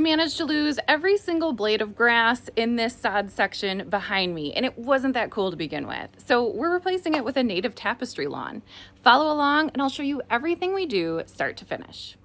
We managed to lose every single blade of grass in this sod section behind me, and it wasn't that cool to begin with. So we're replacing it with a native tapestry lawn. Follow along and I'll show you everything we do start to finish.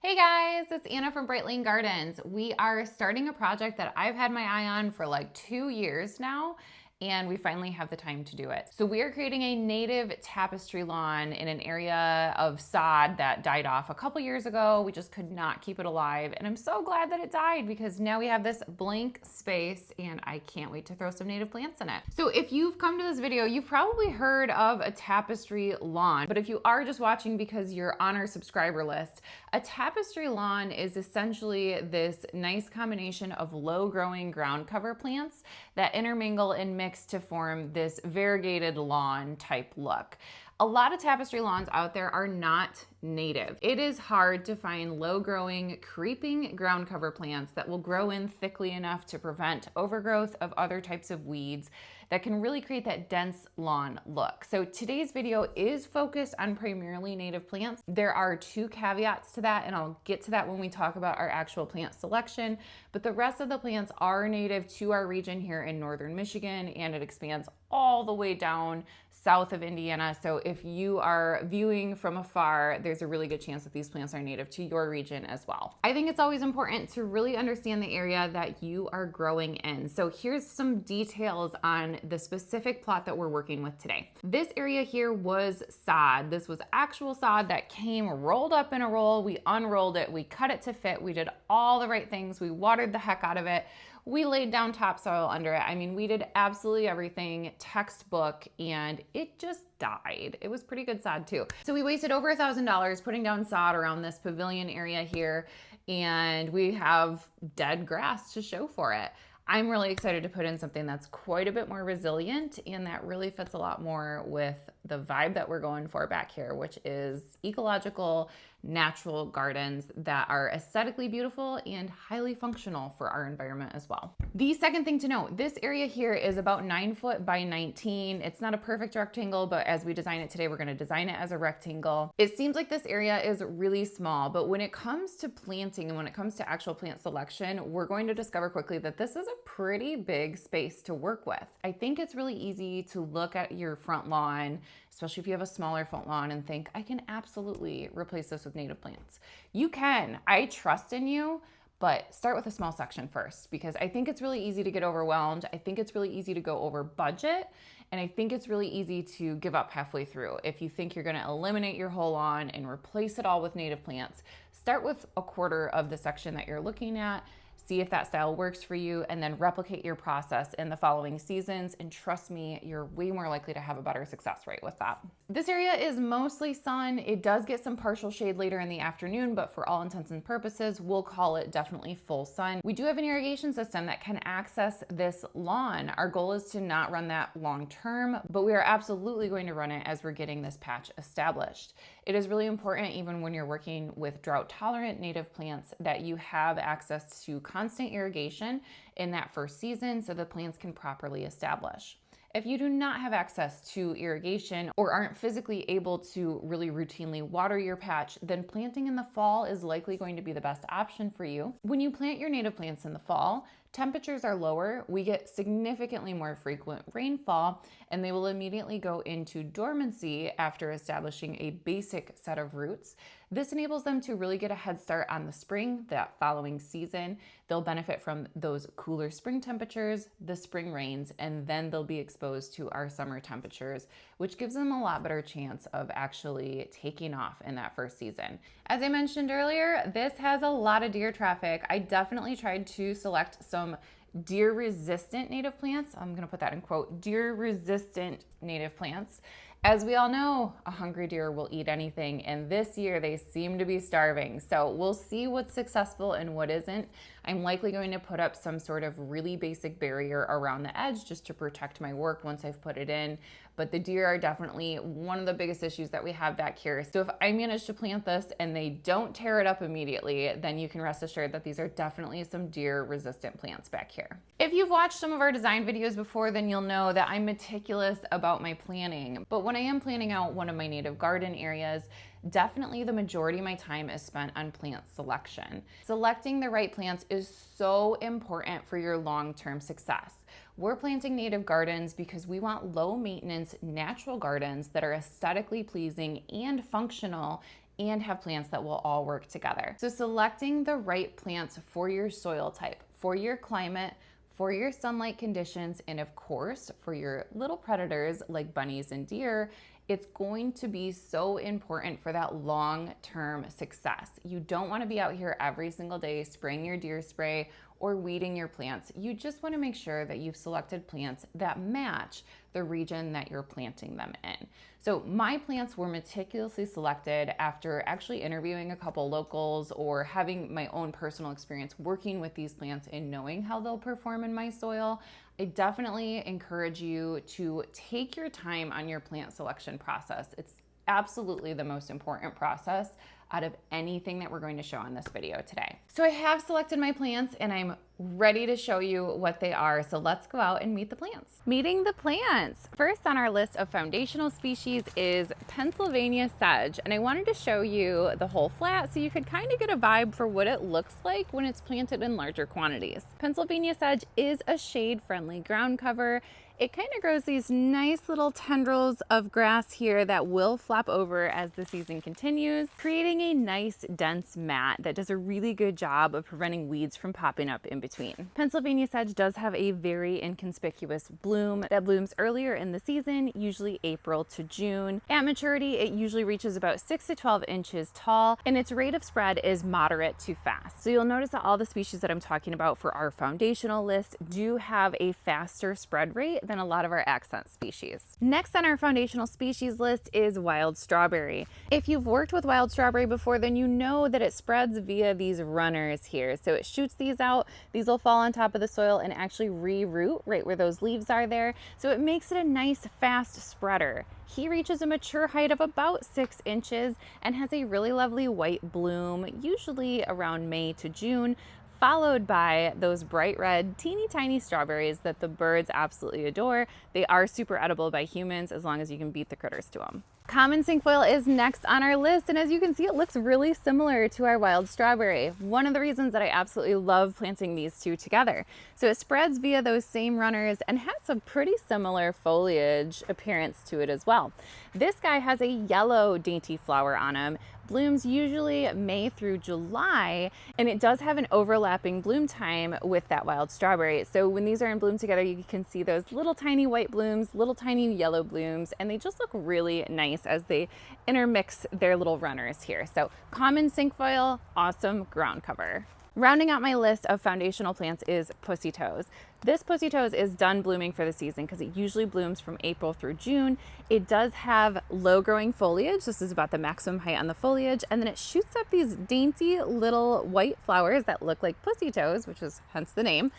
Hey guys, it's Anna from Bright Lane Gardens. We are starting a project that I've had my eye on for like 2 years now, and we finally have the time to do it. So we are creating a native tapestry lawn in an area of sod that died off a couple years ago. We just could not keep it alive, and I'm so glad that it died because now we have this blank space and I can't wait to throw some native plants in it. So if you've come to this video, you've probably heard of a tapestry lawn, but if you are just watching because you're on our subscriber list, a tapestry lawn is essentially this nice combination of low-growing ground cover plants that intermingle and mix to form this variegated lawn type look. A lot of tapestry lawns out there are not native. It is hard to find low-growing, creeping ground cover plants that will grow in thickly enough to prevent overgrowth of other types of weeds that can really create that dense lawn look. So today's video is focused on primarily native plants. There are 2 caveats to that, and I'll get to that when we talk about our actual plant selection, but the rest of the plants are native to our region here in northern Michigan, and it expands all the way down south of Indiana. So if you are viewing from afar, there's a really good chance that these plants are native to your region as well. I think it's always important to really understand the area that you are growing in. So here's some details on the specific plot that we're working with today. This area here was sod. This was actual sod that came rolled up in a roll. We unrolled it, we cut it to fit, we did all the right things, we watered the heck out of it. We laid down topsoil under it. I mean, we did absolutely everything textbook, and it just died. It was pretty good sod too. So we wasted over $1,000 putting down sod around this pavilion area here, and we have dead grass to show for it. I'm really excited to put in something that's quite a bit more resilient and that really fits a lot more with the vibe that we're going for back here, which is ecological, natural gardens that are aesthetically beautiful and highly functional for our environment as well. The second thing to note, this area here is about 9 foot by 19. It's not a perfect rectangle, but as we design it today, we're going to design it as a rectangle. It seems like this area is really small, but when it comes to planting and when it comes to actual plant selection, we're going to discover quickly that this is a pretty big space to work with. I think it's really easy to look at your front lawn, especially if you have a smaller front lawn, and think, I can absolutely replace this with native plants. You can. I trust in you, but start with a small section first, because I think it's really easy to get overwhelmed. I think it's really easy to go over budget, and I think it's really easy to give up halfway through. If you think you're going to eliminate your whole lawn and replace it all with native plants, start with a quarter of the section that you're looking at. See if that style works for you, and then replicate your process in the following seasons. And trust me, you're way more likely to have a better success rate with that. This area is mostly sun. It does get some partial shade later in the afternoon, but for all intents and purposes, we'll call it definitely full sun. We do have an irrigation system that can access this lawn. Our goal is to not run that long term, but we are absolutely going to run it as we're getting this patch established. It is really important, even when you're working with drought tolerant native plants, that you have access to constant irrigation in that first season so the plants can properly establish. If you do not have access to irrigation or aren't physically able to really routinely water your patch, then planting in the fall is likely going to be the best option for you. When you plant your native plants in the fall, temperatures are lower, we get significantly more frequent rainfall, and they will immediately go into dormancy after establishing a basic set of roots. This enables them to really get a head start on the spring, that following season. They'll benefit from those cooler spring temperatures, the spring rains, and then they'll be exposed to our summer temperatures, which gives them a lot better chance of actually taking off in that first season. As I mentioned earlier, this has a lot of deer traffic. I definitely tried to select some deer resistant native plants. I'm going to put that in quote, deer resistant native plants. As we all know, a hungry deer will eat anything, and this year they seem to be starving. So we'll see what's successful and what isn't. I'm likely going to put up some sort of really basic barrier around the edge just to protect my work once I've put it in. But the deer are definitely one of the biggest issues that we have back here. So if I manage to plant this and they don't tear it up immediately, then you can rest assured that these are definitely some deer resistant plants back here. If you've watched some of our design videos before, then you'll know that I'm meticulous about my planning. But when I am planning out one of my native garden areas, definitely the majority of my time is spent on plant selection. Selecting the right plants is so important for your long-term success. We're planting native gardens because we want low maintenance, natural gardens that are aesthetically pleasing and functional and have plants that will all work together. So selecting the right plants for your soil type, for your climate, for your sunlight conditions, and of course, for your little predators like bunnies and deer, it's going to be so important for that long-term success. You don't want to be out here every single day spraying your deer spray or weeding your plants. You just want to make sure that you've selected plants that match the region that you're planting them in. So my plants were meticulously selected after actually interviewing a couple locals or having my own personal experience working with these plants and knowing how they'll perform in my soil. I definitely encourage you to take your time on your plant selection process. It's absolutely the most important process out of anything that we're going to show on this video today. So I have selected my plants and I'm ready to show you what they are. So let's go out and meet the plants. Meeting the plants. First on our list of foundational species is Pennsylvania sedge. And I wanted to show you the whole flat so you could kind of get a vibe for what it looks like when it's planted in larger quantities. Pennsylvania sedge is a shade-friendly ground cover. It kind of grows these nice little tendrils of grass here that will flop over as the season continues, creating a nice dense mat that does a really good job of preventing weeds from popping up in between. Pennsylvania sedge does have a very inconspicuous bloom that blooms earlier in the season, usually April to June. At maturity, it usually reaches about 6 to 12 inches tall, and its rate of spread is moderate to fast. So you'll notice that all the species that I'm talking about for our foundational list do have a faster spread rate than a lot of our accent species. Next on our foundational species list is wild strawberry. If you've worked with wild strawberry before, then you know that it spreads via these runners here. So it shoots these out, these will fall on top of the soil and actually re-root right where those leaves are there. So it makes it a nice fast spreader. He reaches a mature height of about 6 inches and has a really lovely white bloom, usually around May to June, followed by those bright red, teeny tiny strawberries that the birds absolutely adore. They are super edible by humans as long as you can beat the critters to them. Common cinquefoil is next on our list, and as you can see, it looks really similar to our wild strawberry. One of the reasons that I absolutely love planting these two together. So it spreads via those same runners and has a pretty similar foliage appearance to it as well. This guy has a yellow dainty flower on him, blooms usually May through July, and it does have an overlapping bloom time with that wild strawberry. So when these are in bloom together, you can see those little tiny white blooms, little tiny yellow blooms, and they just look really nice as they intermix their little runners here. So common cinquefoil, awesome ground cover. Rounding out my list of foundational plants is pussy toes. This pussy toes is done blooming for the season because it usually blooms from April through June. It does have low growing foliage. This is about the maximum height on the foliage. And then it shoots up these dainty little white flowers that look like pussy toes, which is hence the name.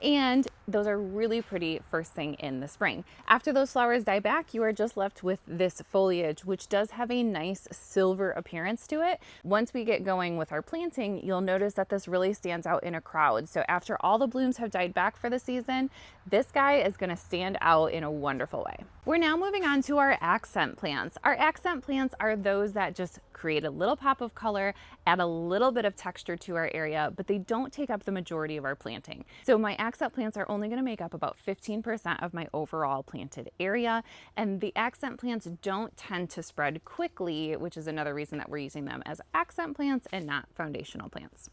And those are really pretty first thing in the spring. After those flowers die back, you are just left with this foliage, which does have a nice silver appearance to it. Once we get going with our planting, you'll notice that this really stands out in a crowd. So after all the blooms have died back for the season, this guy is going to stand out in a wonderful way. We're now moving on to our accent plants. Our accent plants are those that just create a little pop of color, add a little bit of texture to our area, but they don't take up the majority of our planting. So my accent plants are only going to make up about 15% of my overall planted area, and the accent plants don't tend to spread quickly, which is another reason that we're using them as accent plants and not foundational plants.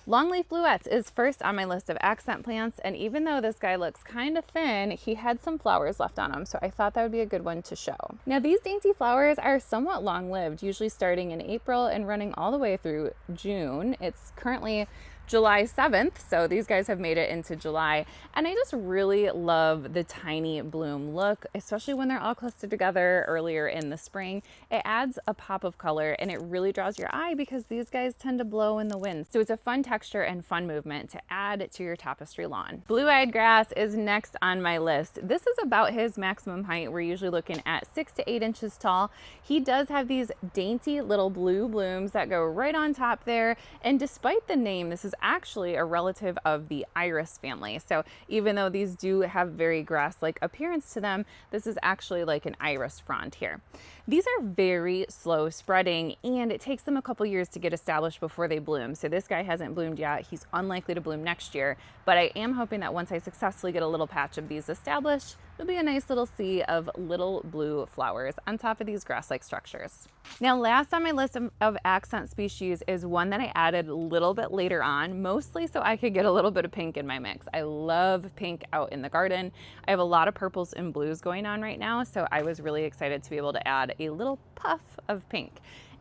Longleaf bluets is first on my list of accent plants, and even though this guy looks kind of thin, he had some flowers left on him, so I thought that would be a good one to show. Now these dainty flowers are somewhat long-lived, usually starting in April and running all the way through June. It's currently July 7th, so these guys have made it into July, and I just really love the tiny bloom look, especially when they're all clustered together earlier in the spring. It adds a pop of color and it really draws your eye because these guys tend to blow in the wind. So it's a fun texture and fun movement to add to your tapestry lawn. Blue-eyed grass is next on my list. This is about his maximum height. We're usually looking at 6 to 8 inches tall. He does have these dainty little blue blooms that go right on top there, and despite the name, this is actually a relative of the iris family. So even though these do have very grass-like appearance to them, this is actually like an iris frond here. These are very slow spreading, and it takes them a couple years to get established before they bloom. So this guy hasn't bloomed yet. He's unlikely to bloom next year, but I am hoping that once I successfully get a little patch of these established, it'll be a nice little sea of little blue flowers on top of these grass-like structures. Now, last on my list of accent species is one that I added a little bit later on, mostly so I could get a little bit of pink in my mix. I love pink out in the garden. I have a lot of purples and blues going on right now, so I was really excited to be able to add a little puff of pink.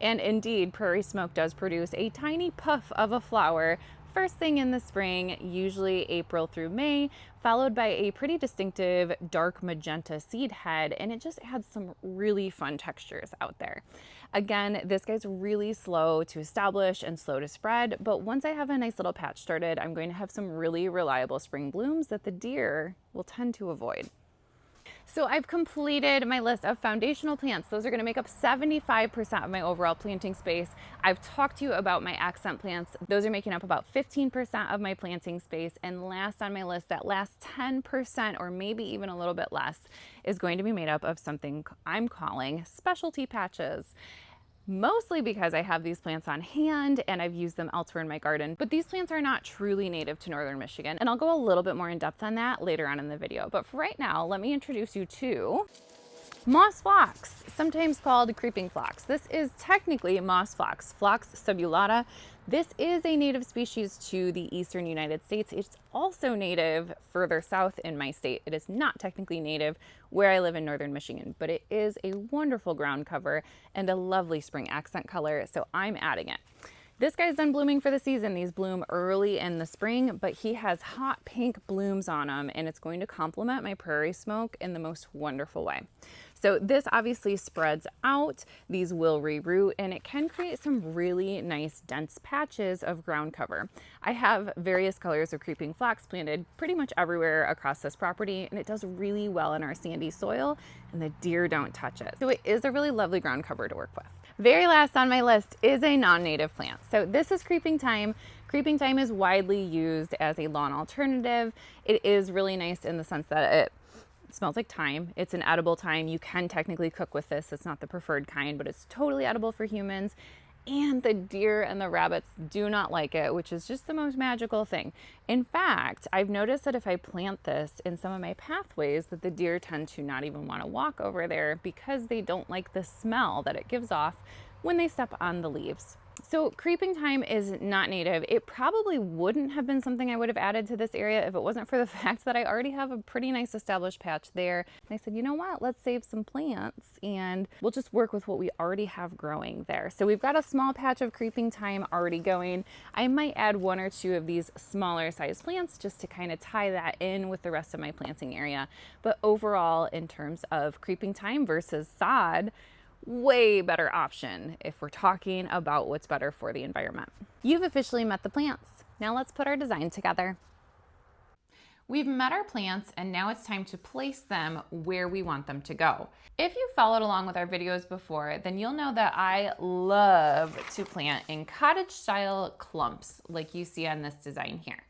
And indeed, prairie smoke does produce a tiny puff of a flower first thing in the spring, usually April through May, followed by a pretty distinctive dark magenta seed head, and it just adds some really fun textures out there. Again, this guy's really slow to establish and slow to spread, but once I have a nice little patch started, I'm going to have some really reliable spring blooms that the deer will tend to avoid. So I've completed my list of foundational plants. Those are going to make up 75% of my overall planting space. I've talked to you about my accent plants. Those are making up about 15% of my planting space. And last on my list, that last 10% or maybe even a little bit less is going to be made up of something I'm calling specialty patches. Mostly because I have these plants on hand and I've used them elsewhere in my garden, but these plants are not truly native to northern Michigan, and I'll go a little bit more in depth on that later on in the video. But for right now, let me introduce you to moss phlox, sometimes called creeping phlox. This is technically moss phlox, Phlox subulata. This is a native species to the eastern United States. It's also native further south in my state. It is not technically native where I live in northern Michigan, but it is a wonderful ground cover and a lovely spring accent color, so I'm adding it. This guy's done blooming for the season. These bloom early in the spring, but he has hot pink blooms on him, and it's going to complement my prairie smoke in the most wonderful way. So this obviously spreads out, these will reroot, and it can create some really nice dense patches of ground cover. I have various colors of creeping phlox planted pretty much everywhere across this property, and it does really well in our sandy soil, and the deer don't touch it. So it is a really lovely ground cover to work with. Very last on my list is a non-native plant. So this is creeping thyme. Creeping thyme is widely used as a lawn alternative. It is really nice in the sense that it smells like thyme. It's an edible thyme. You can technically cook with this. It's not the preferred kind, but it's totally edible for humans. And the deer and the rabbits do not like it, which is just the most magical thing. In fact, I've noticed that if I plant this in some of my pathways, that the deer tend to not even want to walk over there because they don't like the smell that it gives off when they step on the leaves. So creeping thyme is not native. It probably wouldn't have been something I would have added to this area if it wasn't for the fact that I already have a pretty nice established patch there. And I said, you know what, let's save some plants and we'll just work with what we already have growing there. So we've got a small patch of creeping thyme already going. I might add one or two of these smaller size plants just to kind of tie that in with the rest of my planting area. But overall, in terms of creeping thyme versus sod, way better option if we're talking about what's better for the environment. You've officially met the plants. Now let's put our design together. We've met our plants and now it's time to place them where we want them to go. If you followed along with our videos before, then you'll know that I love to plant in cottage style clumps like you see on this design here.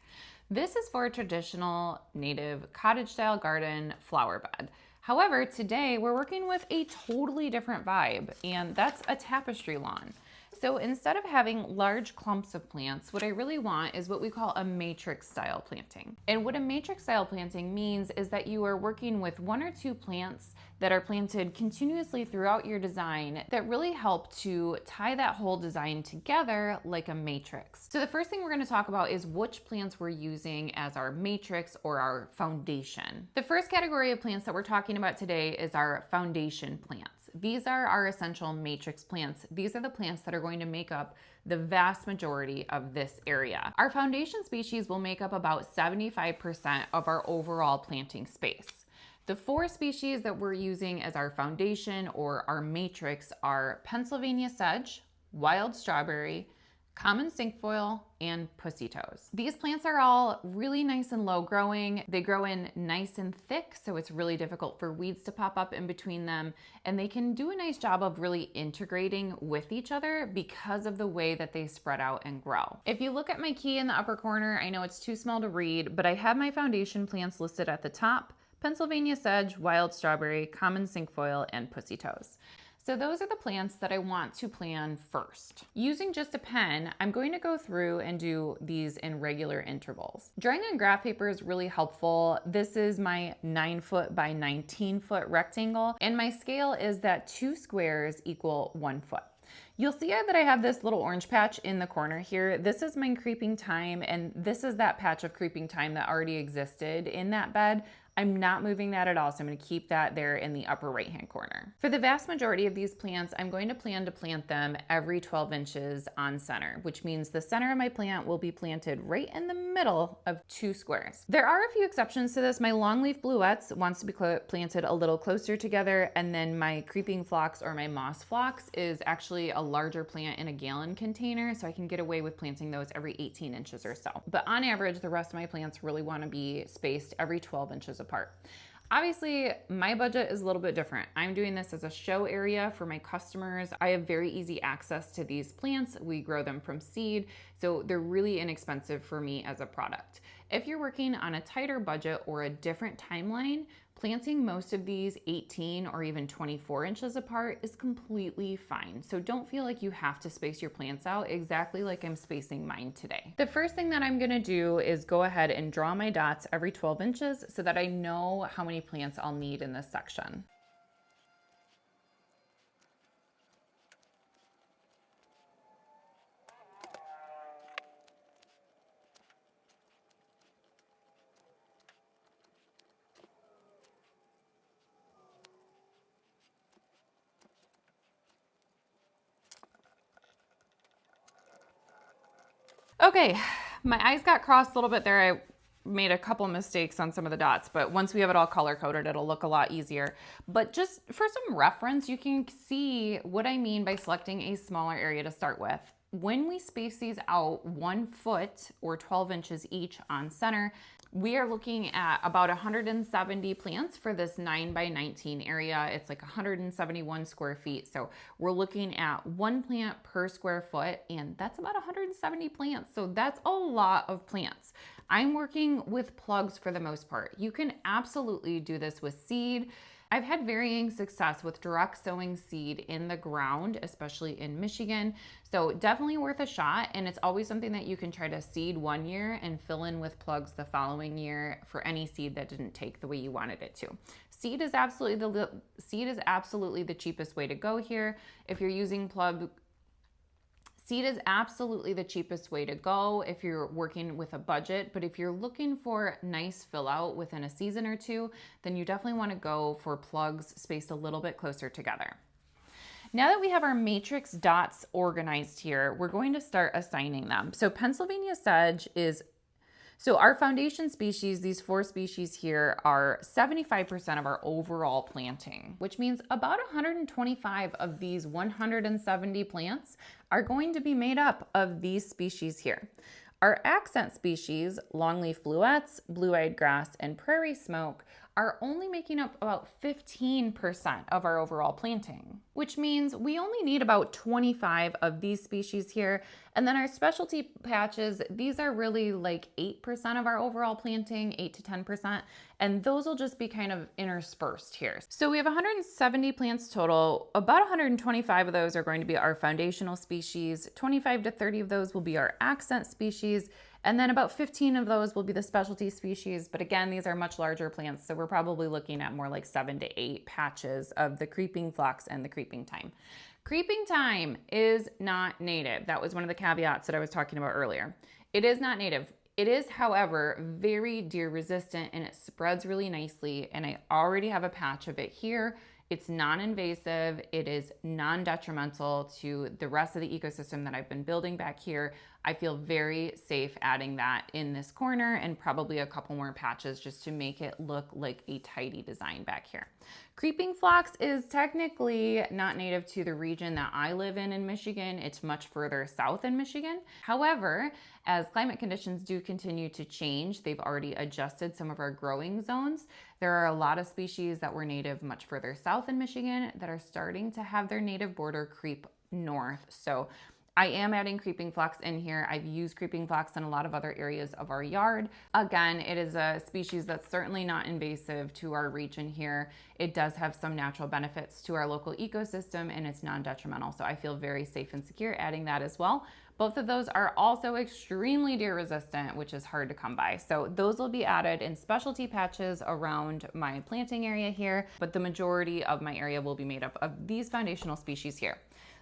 This is for a traditional native cottage style garden flower bed. However, today we're working with a totally different vibe, and that's a tapestry lawn. So instead of having large clumps of plants, what I really want is what we call a matrix style planting. And what a matrix style planting means is that you are working with one or two plants that are planted continuously throughout your design that really help to tie that whole design together like a matrix. So the first thing we're going to talk about is which plants we're using as our matrix or our foundation. The first category of plants that we're talking about today is our foundation plants. these are our essential matrix plants. These are the plants that are going to make up the vast majority of this area. Our foundation species will make up about 75% of our overall planting space. The 4 species that we're using as our foundation or our matrix are Pennsylvania sedge, wild strawberry, common cinquefoil, and pussy toes. These plants are all really nice and low growing. They grow in nice and thick, so it's really difficult for weeds to pop up in between them. And they can do a nice job of really integrating with each other because of the way that they spread out and grow. If you look at my key in the upper corner, I know it's too small to read, but I have my foundation plants listed at the top: Pennsylvania sedge, wild strawberry, common cinquefoil, and pussy toes. So those are the plants that I want to plan first. Using just a pen, I'm going to go through and do these in regular intervals. Drawing on graph paper is really helpful. This is my 9-foot by 19-foot rectangle, and my scale is that 2 squares equal 1 foot. You'll see that I have this little orange patch in the corner here. This is my creeping thyme, and this is that patch of creeping thyme that already existed in that bed. I'm not moving that at all, so I'm going to keep that there in the upper right-hand corner. For the vast majority of these plants, I'm going to plan to plant them every 12 inches on center, which means the center of my plant will be planted right in the middle of 2 squares. There are a few exceptions to this. My longleaf bluets wants to be planted a little closer together, and then my creeping phlox or my moss phlox is actually a larger plant in a gallon container, so I can get away with planting those every 18 inches or so. But on average, the rest of my plants really want to be spaced every 12 inches apart. Obviously, my budget is a little bit different. I'm doing this as a show area for my customers. I have very easy access to these plants. We grow them from seed, so they're really inexpensive for me as a product. If you're working on a tighter budget or a different timeline, planting most of these 18 or even 24 inches apart is completely fine. So don't feel like you have to space your plants out exactly like I'm spacing mine today. The first thing that I'm gonna do is go ahead and draw my dots every 12 inches so that I know how many plants I'll need in this section. Okay, my eyes got crossed a little bit there. I made a couple mistakes on some of the dots, but once we have it all color coded, it'll look a lot easier. But just for some reference, you can see what I mean by selecting a smaller area to start with. When we space these out 1 foot or 12 inches each on center, we are looking at about 170 plants for this 9 by 19 area. It's like 171 square feet. So we're looking at 1 plant per square foot, and that's about 170 plants. So that's a lot of plants. I'm working with plugs for the most part. You can absolutely do this with seed. I've had varying success with direct sowing seed in the ground, especially in Michigan. So definitely worth a shot. And it's always something that you can try to seed 1 year and fill in with plugs the following year for any seed that didn't take the way you wanted it to. Seed is absolutely the cheapest way to go here. If you're using plug, seed is absolutely the cheapest way to go if you're working with a budget, but if you're looking for nice fill out within a season or two, then you definitely want to go for plugs spaced a little bit closer together. Now that we have our matrix dots organized here, we're going to start assigning them. So Pennsylvania sedge is So our foundation species, these 4 species here, are 75% of our overall planting, which means about 125 of these 170 plants are going to be made up of these species here. Our accent species, longleaf bluets, blue-eyed grass, and prairie smoke, are only making up about 15% of our overall planting, which means we only need about 25 of these species here. And then our specialty patches, these are really like 8% of our overall planting, 8 to 10%, and those will just be kind of interspersed here. So we have 170 plants total. About 125 of those are going to be our foundational species, 25 to 30 of those will be our accent species, and then about 15 of those will be the specialty species. But again, these are much larger plants, so we're probably looking at more like 7 to 8 patches of the creeping phlox and the creeping thyme. Creeping thyme is not native. That was one of the caveats that I was talking about earlier. It is not native. It is, however, very deer resistant, and it spreads really nicely, and I already have a patch of it here It's non-invasive, it is non-detrimental to the rest of the ecosystem that I've been building back here. I feel very safe adding that in this corner and probably a couple more patches just to make it look like a tidy design back here. Creeping phlox is technically not native to the region that I live in Michigan. It's much further south in Michigan. However, as climate conditions do continue to change, they've already adjusted some of our growing zones. There are a lot of species that were native much further south in Michigan that are starting to have their native border creep north. So I am adding creeping phlox in here. I've used creeping phlox in a lot of other areas of our yard. Again, it is a species that's certainly not invasive to our region here. It does have some natural benefits to our local ecosystem and it's non-detrimental. So I feel very safe and secure adding that as well. Both of those are also extremely deer resistant, which is hard to come by. So those will be added in specialty patches around my planting area here, but the majority of my area will be made up of these foundational species here.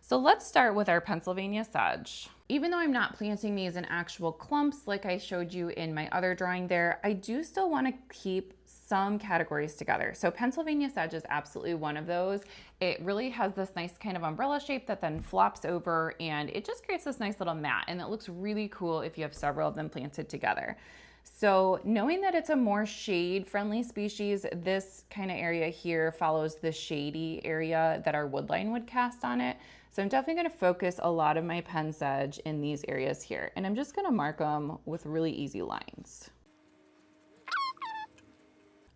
So let's start with our Pennsylvania sedge. Even though I'm not planting these in actual clumps like I showed you in my other drawing there, I do still want to keep some categories together. So Pennsylvania sedge is absolutely one of those. It really has this nice kind of umbrella shape that then flops over and it just creates this nice little mat, and it looks really cool if you have several of them planted together. So knowing that it's a more shade-friendly species, this kind of area here follows the shady area that our woodline would cast on it. So I'm definitely going to focus a lot of my pen sedge in these areas here, and I'm just going to mark them with really easy lines.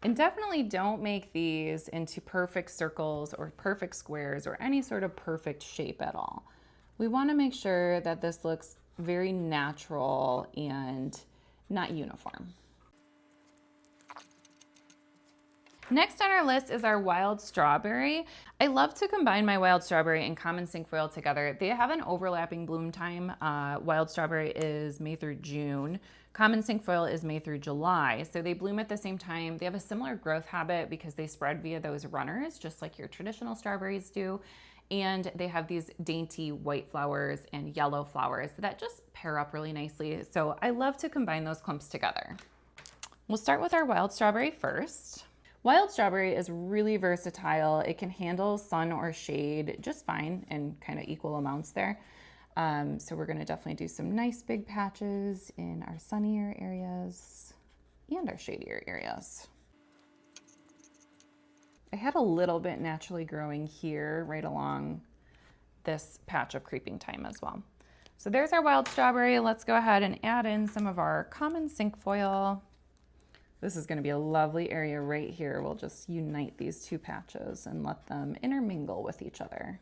And definitely don't make these into perfect circles or perfect squares or any sort of perfect shape at all. We want to make sure that this looks very natural and not uniform. Next on our list is our wild strawberry. I love to combine my wild strawberry and common cinquefoil together. They have an overlapping bloom time. Wild strawberry is May through June. Common cinquefoil is May through July. So they bloom at the same time. They have a similar growth habit because they spread via those runners, just like your traditional strawberries do. And they have these dainty white flowers and yellow flowers that just pair up really nicely. So I love to combine those clumps together. We'll start with our wild strawberry first. Wild strawberry is really versatile. It can handle sun or shade just fine in kind of equal amounts there. So we're going to definitely do some nice big patches in our sunnier areas and our shadier areas. I had a little bit naturally growing here right along this patch of creeping thyme as well. So there's our wild strawberry. Let's go ahead and add in some of our common cinquefoil. This is going to be a lovely area right here. We'll just unite these two patches and let them intermingle with each other.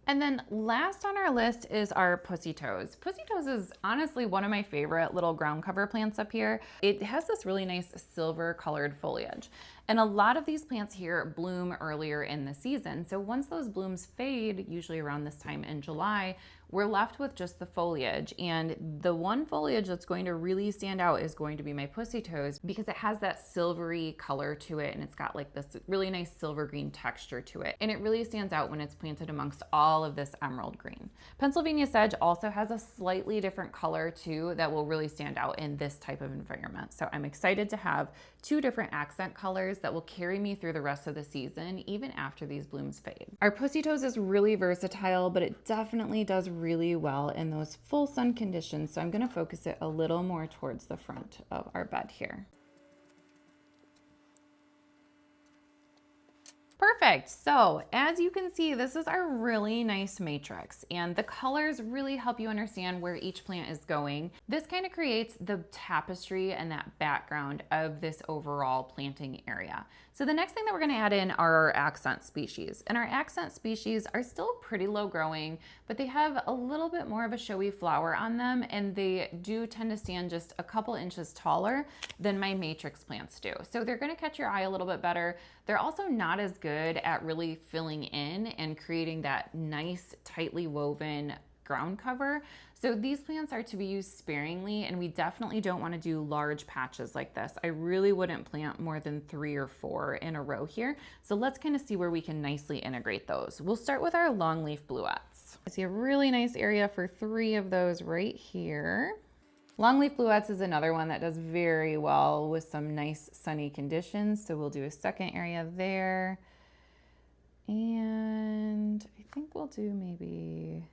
And then last on our list is our pussy toes. Pussy toes is honestly one of my favorite little ground cover plants up here. It has this really nice silver colored foliage. And a lot of these plants here bloom earlier in the season. So once those blooms fade, usually around this time in July, we're left with just the foliage. And the one foliage that's going to really stand out is going to be my pussy toes because it has that silvery color to it and it's got like this really nice silver green texture to it. And it really stands out when it's planted amongst all of this emerald green. Pennsylvania sedge also has a slightly different color too that will really stand out in this type of environment. So I'm excited to have two different accent colors that will carry me through the rest of the season, even after these blooms fade. Our pussy toes is really versatile, but it definitely does really well in those full sun conditions. So I'm going to focus it a little more towards the front of our bed here. Perfect. So as you can see, this is our really nice matrix and the colors really help you understand where each plant is going. This kind of creates the tapestry and that background of this overall planting area. So the next thing that we're going to add in are our accent species. And our accent species are still pretty low growing, but they have a little bit more of a showy flower on them and they do tend to stand just a couple inches taller than my matrix plants do. So they're going to catch your eye a little bit better. They're also not as good at really filling in and creating that nice tightly woven ground cover. So these plants are to be used sparingly and we definitely don't want to do large patches like this. I really wouldn't plant more than 3 or 4 in a row here. So let's kind of see where we can nicely integrate those. We'll start with our longleaf bluets. I see a really nice area for 3 of those right here. Longleaf bluets is another one that does very well with some nice sunny conditions. So we'll do a second area there. And I think we'll do maybe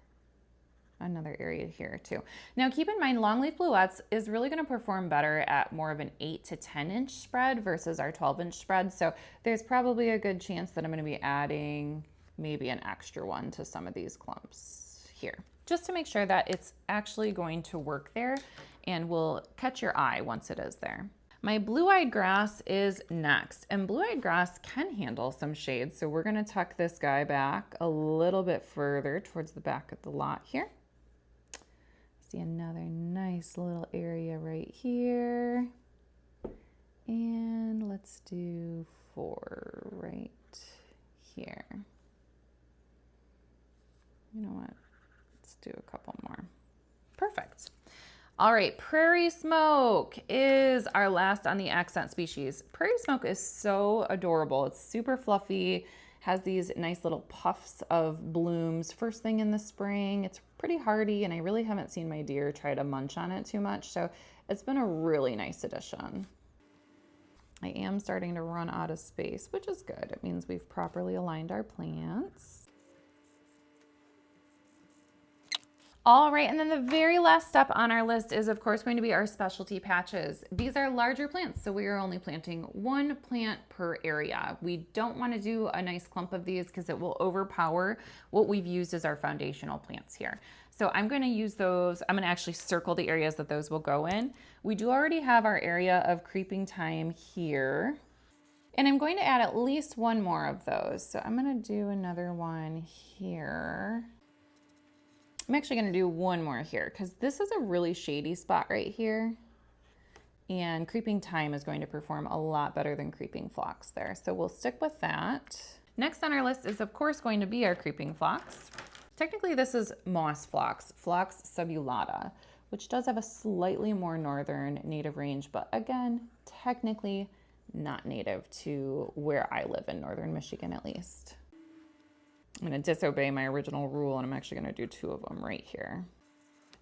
another area here too. Now keep in mind, longleaf bluets is really going to perform better at more of an 8 to 10 inch spread versus our 12-inch spread. So there's probably a good chance that I'm going to be adding maybe an extra one to some of these clumps here, just to make sure that it's actually going to work there and will catch your eye once it is there. My blue-eyed grass is next, and blue-eyed grass can handle some shade. So we're going to tuck this guy back a little bit further towards the back of the lot here. See another nice little area right here. And let's do 4 right here. You know what? Let's do a couple more. Perfect. All right, prairie smoke is our last on the accent species. Prairie smoke is so adorable. It's super fluffy, has these nice little puffs of blooms first thing in the spring. It's pretty hardy, and I really haven't seen my deer try to munch on it too much, so it's been a really nice addition. I am starting to run out of space, which is good. It means we've properly aligned our plants. All right, and then the very last step on our list is of course going to be our specialty patches. These are larger plants, so we are only planting 1 plant per area. We don't want to do a nice clump of these because it will overpower what we've used as our foundational plants here. So I'm going to use those. I'm going to actually circle the areas that those will go in. We do already have our area of creeping thyme here, and I'm going to add at least 1 more of those. So I'm going to do another one here. I'm actually going to do 1 more here because this is a really shady spot right here, and creeping thyme is going to perform a lot better than creeping phlox there. So we'll stick with that. Next on our list is of course going to be our creeping phlox. Technically this is moss phlox, Phlox subulata, which does have a slightly more northern native range, but again, technically not native to where I live in northern Michigan at least. I'm going to disobey my original rule, and I'm actually going to do 2 of them right here.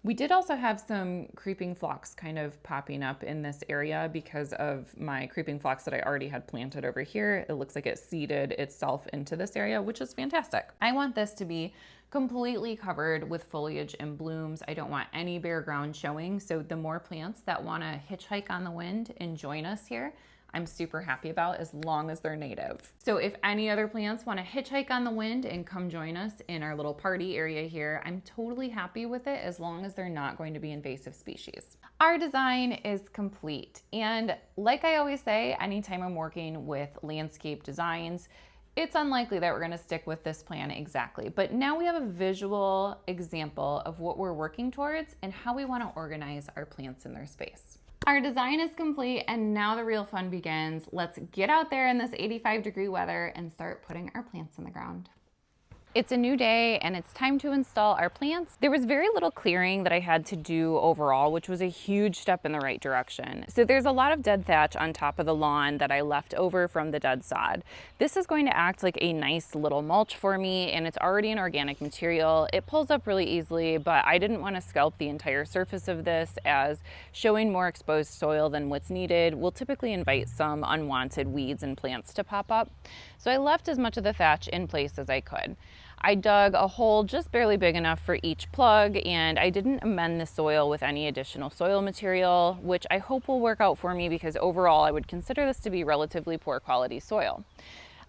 We did also have some creeping phlox kind of popping up in this area because of my creeping phlox that I already had planted over here. It looks like it seeded itself into this area, which is fantastic. I want this to be completely covered with foliage and blooms. I don't want any bare ground showing. So the more plants that want to hitchhike on the wind and join us here, I'm super happy about, as long as they're native. So if any other plants want to hitchhike on the wind and come join us in our little party area here, I'm totally happy with it as long as they're not going to be invasive species. Our design is complete. And like I always say, anytime I'm working with landscape designs, it's unlikely that we're going to stick with this plan exactly. But now we have a visual example of what we're working towards and how we want to organize our plants in their space. Our design is complete, and now the real fun begins. Let's get out there in this 85-degree weather and start putting our plants in the ground. It's a new day and it's time to install our plants. There was very little clearing that I had to do overall, which was a huge step in the right direction. So there's a lot of dead thatch on top of the lawn that I left over from the dead sod. This is going to act like a nice little mulch for me, and it's already an organic material. It pulls up really easily, but I didn't want to scalp the entire surface of this, as showing more exposed soil than what's needed will typically invite some unwanted weeds and plants to pop up. So I left as much of the thatch in place as I could. I dug a hole just barely big enough for each plug, and I didn't amend the soil with any additional soil material, which I hope will work out for me because overall I would consider this to be relatively poor quality soil.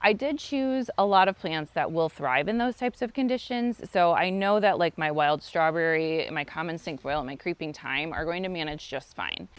I did choose a lot of plants that will thrive in those types of conditions, so I know that like my wild strawberry, my common cinquefoil, and my creeping thyme are going to manage just fine.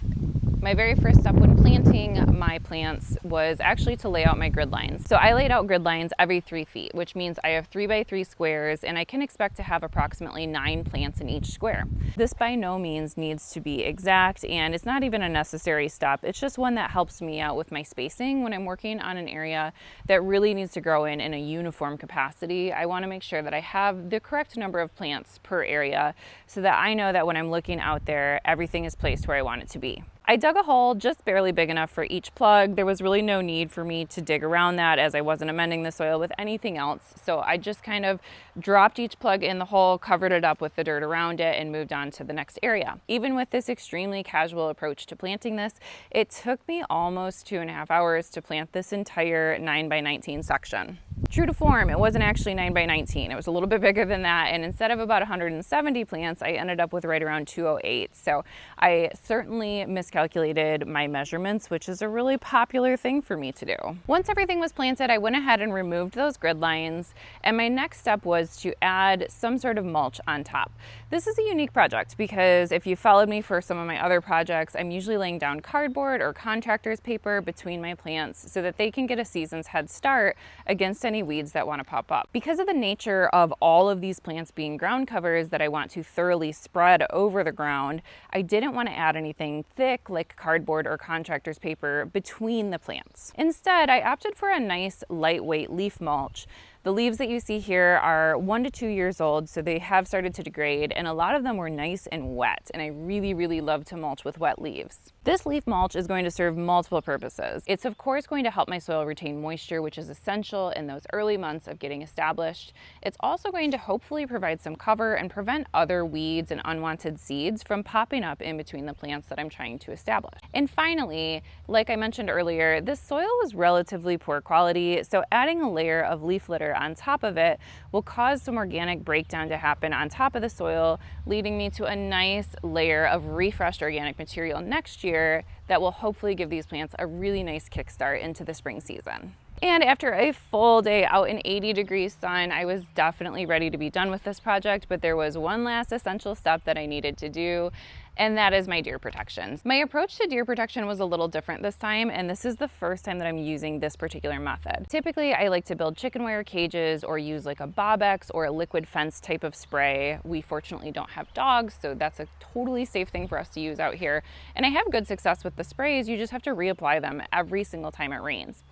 My very first step when planting my plants was actually to lay out my grid lines. So I laid out grid lines every 3 feet, which means I have 3 by 3 squares, and I can expect to have approximately 9 plants in each square. This by no means needs to be exact, and it's not even a necessary step. It's just one that helps me out with my spacing when I'm working on an area that really needs to grow in a uniform capacity. I want to make sure that I have the correct number of plants per area so that I know that when I'm looking out there, everything is placed where I want it to be. I dug a hole just barely big enough for each plug. There was really no need for me to dig around that as I wasn't amending the soil with anything else. So I just kind of dropped each plug in the hole, covered it up with the dirt around it, and moved on to the next area. Even with this extremely casual approach to planting this, it took me almost 2.5 hours to plant this entire 9x19 section. True to form, it wasn't actually 9x19. It was a little bit bigger than that, and instead of about 170 plants, I ended up with right around 208. So I certainly miscalculated my measurements, which is a really popular thing for me to do. Once everything was planted, I went ahead and removed those grid lines, and my next step was to add some sort of mulch on top. This is a unique project because if you followed me for some of my other projects, I'm usually laying down cardboard or contractor's paper between my plants so that they can get a season's head start against any weeds that want to pop up. Because of the nature of all of these plants being ground covers that I want to thoroughly spread over the ground, I didn't want to add anything thick like cardboard or contractor's paper between the plants. Instead, I opted for a nice lightweight leaf mulch. The leaves that you see here are 1 to 2 years old, so they have started to degrade, and a lot of them were nice and wet, and I really love to mulch with wet leaves. This leaf mulch is going to serve multiple purposes. It's of course going to help my soil retain moisture, which is essential in those early months of getting established. It's also going to hopefully provide some cover and prevent other weeds and unwanted seeds from popping up in between the plants that I'm trying to establish. And finally, like I mentioned earlier, this soil was relatively poor quality, so adding a layer of leaf litter on top of it will cause some organic breakdown to happen on top of the soil, leading me to a nice layer of refreshed organic material next year that will hopefully give these plants a really nice kickstart into the spring season. And after a full day out in 80-degree sun, I was definitely ready to be done with this project, but there was one last essential step that I needed to do, and that is my deer protection. My approach to deer protection was a little different this time, and this is the first time that I'm using this particular method. Typically, I like to build chicken wire cages or use like a Bobex or a liquid fence type of spray. We fortunately don't have dogs, so that's a totally safe thing for us to use out here. And I have good success with the sprays. You just have to reapply them every single time it rains.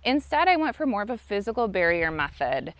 Instead, I went for more of a physical barrier method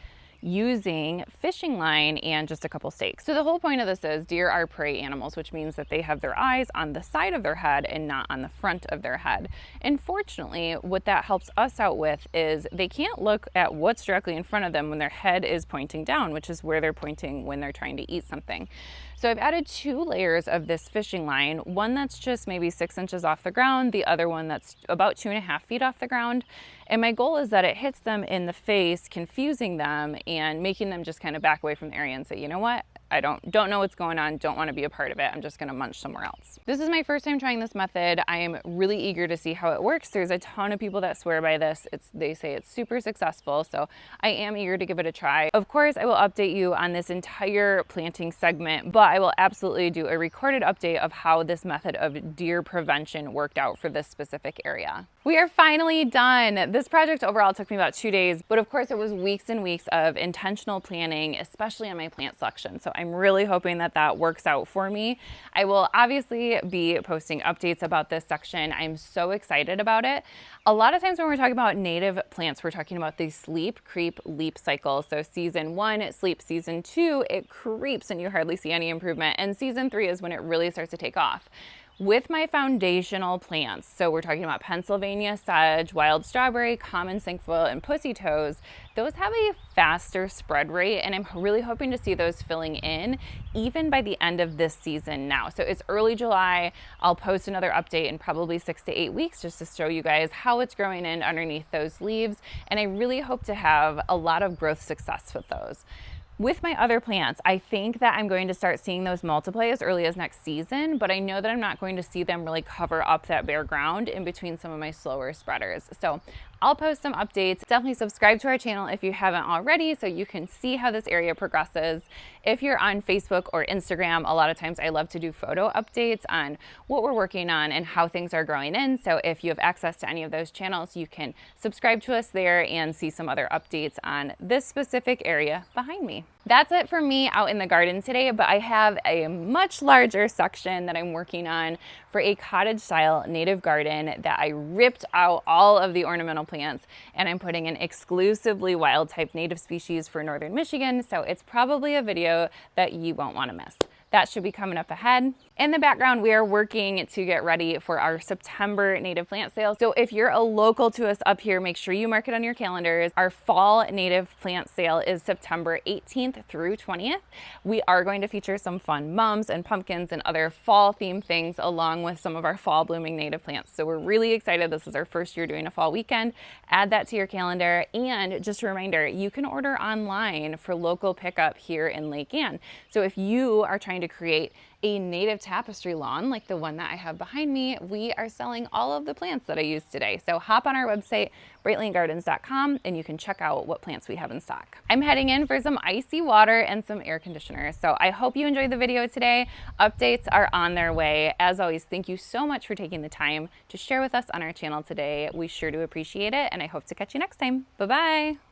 using fishing line and just a couple stakes. So the whole point of this is deer are prey animals, which means that they have their eyes on the side of their head and not on the front of their head. And fortunately, what that helps us out with is they can't look at what's directly in front of them when their head is pointing down, which is where they're pointing when they're trying to eat something. So I've added 2 layers of this fishing line, one that's just maybe 6 inches off the ground, the other one that's about 2.5 feet off the ground. And my goal is that it hits them in the face, confusing them and making them just kind of back away from the area and say, you know what? I don't know what's going on, don't want to be a part of it. I'm just going to munch somewhere else. This is my first time trying this method. I am really eager to see how it works. There's a ton of people that swear by this. They say it's super successful, so I am eager to give it a try. Of course, I will update you on this entire planting segment, but I will absolutely do a recorded update of how this method of deer prevention worked out for this specific area. We are finally done. This project overall took me about 2 days, but of course it was weeks and weeks of intentional planning, especially on my plant selection. So I'm really hoping that that works out for me. I will obviously be posting updates about this section. I'm so excited about it. A lot of times when we're talking about native plants, we're talking about the sleep, creep, leap cycle. So season 1, sleep. Season 2, it creeps and you hardly see any improvement. And season 3 is when it really starts to take off. With my foundational plants, so we're talking about Pennsylvania sedge, wild strawberry, common cinquefoil, and pussy toes, those have a faster spread rate, and I'm really hoping to see those filling in even by the end of this season now. So it's early July. I'll post another update in probably 6 to 8 weeks just to show you guys how it's growing in underneath those leaves, and I really hope to have a lot of growth success with those. With my other plants, I think that I'm going to start seeing those multiply as early as next season, but I know that I'm not going to see them really cover up that bare ground in between some of my slower spreaders. So I'll post some updates. Definitely subscribe to our channel if you haven't already so you can see how this area progresses. If you're on Facebook or Instagram, a lot of times I love to do photo updates on what we're working on and how things are growing in. So if you have access to any of those channels, you can subscribe to us there and see some other updates on this specific area behind me. That's it for me out in the garden today, but I have a much larger section that I'm working on for a cottage style native garden that I ripped out all of the ornamental plants and I'm putting in exclusively wild type native species for northern Michigan. So it's probably a video that you won't want to miss. That should be coming up ahead. In the background, we are working to get ready for our September native plant sale. So if you're a local to us up here, make sure you mark it on your calendars. Our fall native plant sale is September 18th through 20th. We are going to feature some fun mums and pumpkins and other fall themed things along with some of our fall blooming native plants. So we're really excited. This is our first year doing a fall weekend. Add that to your calendar. And just a reminder, you can order online for local pickup here in Lake Ann. So if you are trying to create a native tapestry lawn like the one that I have behind me, we are selling all of the plants that I used today. So hop on our website, brightlanegardens.com, and you can check out what plants we have in stock. I'm heading in for some icy water and some air conditioner. So I hope you enjoyed the video today. Updates are on their way. As always, thank you so much for taking the time to share with us on our channel today. We sure do appreciate it, and I hope to catch you next time. Bye-bye.